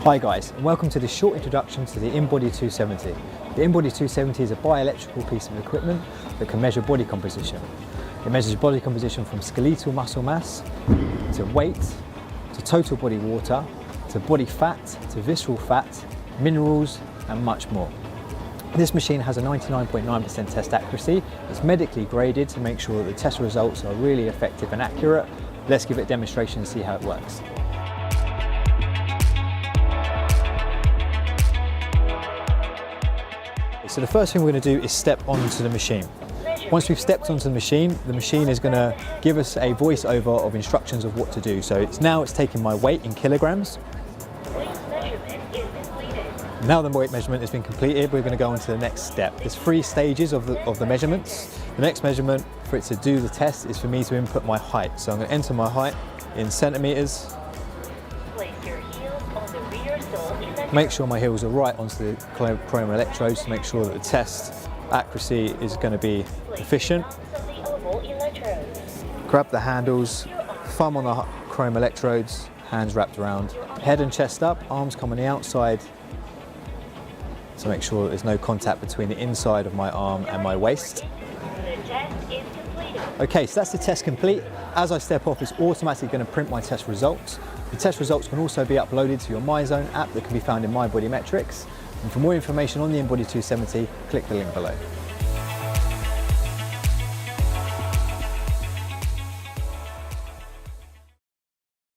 Hi guys, and welcome to this short introduction to the Inbody 270. The Inbody 270 is a bioelectrical piece of equipment that can measure body composition. It measures body composition from skeletal muscle mass, to weight, to total body water, to body fat, to visceral fat, minerals, and much more. This machine has a 99.9% test accuracy. It's medically graded to make sure that the test results are really effective and accurate. Let's give it a demonstration and see how it works. So the first thing we're going to do is step onto the machine. Once we've stepped onto the machine is going to give us a voiceover of instructions of what to do. So it's taking my weight in kilograms. Now the weight measurement has been completed, we're going to go on to the next step. There's 3 stages of the measurements. The next measurement for it to do the test is for me to input my height. So I'm going to enter my height in centimeters. Make sure my heels are right onto the chrome electrodes to make sure that the test accuracy is going to be efficient. Grab the handles, thumb on the chrome electrodes, hands wrapped around. Head and chest up, arms come on the outside to make sure that there's no contact between the inside of my arm and my waist. Okay, so that's the test complete. As I step off, it's automatically going to print my test results. The test results can also be uploaded to your MyZone app that can be found in My Body Metrics. And for more information on the Inbody 270, click the link below.